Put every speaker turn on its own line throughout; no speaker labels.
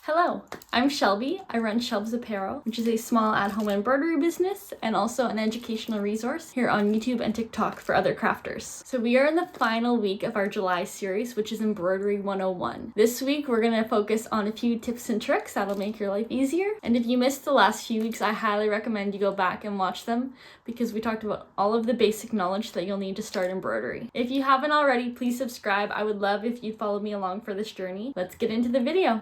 Hello, I'm Shelby. I run Shelbs Apparel, which is a small at-home embroidery business and also an educational resource here on YouTube and TikTok for other crafters. So we are in the final week of our July series, which is Embroidery 101. This week, we're going to focus on a few tips and tricks that'll make your life easier. And if you missed the last few weeks, I highly recommend you go back and watch them because we talked about all of the basic knowledge that you'll need to start embroidery. If you haven't already, please subscribe. I would love if you'd follow me along for this journey. Let's get into the video.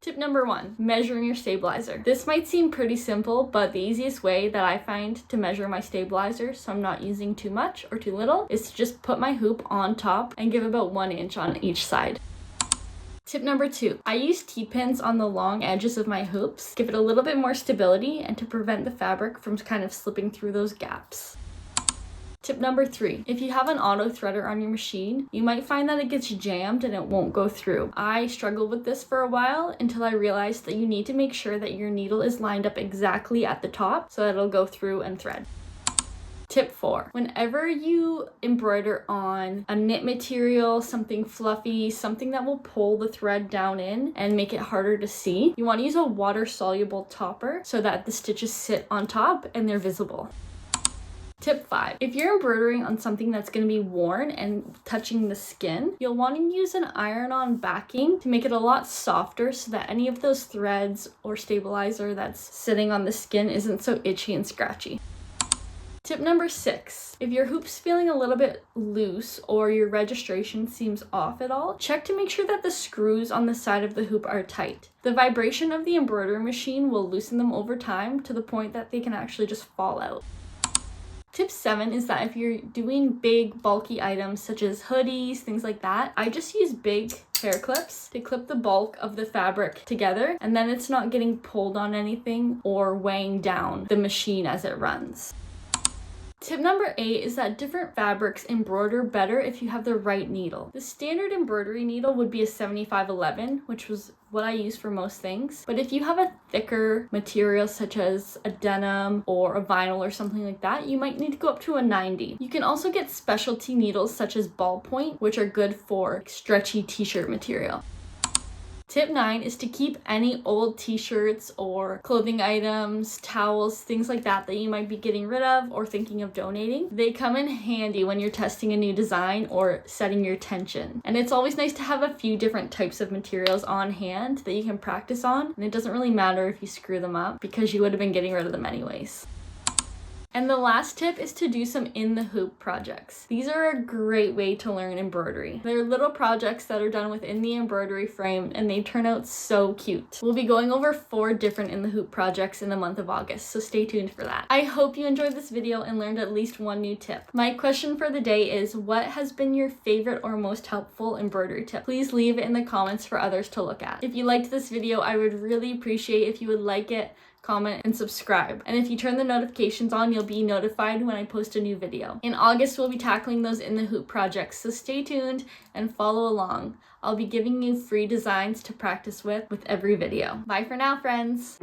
Tip number 1, measuring your stabilizer. This might seem pretty simple, but the easiest way that I find to measure my stabilizer so I'm not using too much or too little is to just put my hoop on top and give about 1 inch on each side. Tip number 2, I use T-pins on the long edges of my hoops, give it a little bit more stability and to prevent the fabric from kind of slipping through those gaps. Tip number 3, if you have an auto threader on your machine, you might find that it gets jammed and it won't go through. I struggled with this for a while until I realized that you need to make sure that your needle is lined up exactly at the top so that it'll go through and thread. Tip 4, whenever you embroider on a knit material, something fluffy, something that will pull the thread down in and make it harder to see, you want to use a water-soluble topper so that the stitches sit on top and they're visible. Tip 5, if you're embroidering on something that's going to be worn and touching the skin, you'll want to use an iron-on backing to make it a lot softer so that any of those threads or stabilizer that's sitting on the skin isn't so itchy and scratchy. Tip number 6, if your hoop's feeling a little bit loose or your registration seems off at all, check to make sure that the screws on the side of the hoop are tight. The vibration of the embroidery machine will loosen them over time to the point that they can actually just fall out. Tip 7 is that if you're doing big bulky items such as hoodies, things like that, I just use big hair clips to clip the bulk of the fabric together and then it's not getting pulled on anything or weighing down the machine as it runs. Tip number 8 is that different fabrics embroider better if you have the right needle. The standard embroidery needle would be a 7511, which was what I use for most things. But if you have a thicker material such as a denim or a vinyl or something like that, you might need to go up to a 90. You can also get specialty needles such as ballpoint, which are good for stretchy t-shirt material. Tip 9 is to keep any old t-shirts or clothing items, towels, things like that that you might be getting rid of or thinking of donating. They come in handy when you're testing a new design or setting your tension. And it's always nice to have a few different types of materials on hand that you can practice on. And it doesn't really matter if you screw them up because you would have been getting rid of them anyways. And the last tip is to do some in the hoop projects. These are a great way to learn embroidery. They're little projects that are done within the embroidery frame and they turn out so cute. We'll be going over 4 different in the hoop projects in the month of August, so stay tuned for that. I hope you enjoyed this video and learned at least one new tip. My question for the day is, what has been your favorite or most helpful embroidery tip? Please leave it in the comments for others to look at. If you liked this video, I would really appreciate if you would like it, comment, and subscribe. And if you turn the notifications on, you'll be notified when I post a new video. In August, we'll be tackling those in the hoop projects, so stay tuned and follow along. I'll be giving you free designs to practice with every video. Bye for now, friends.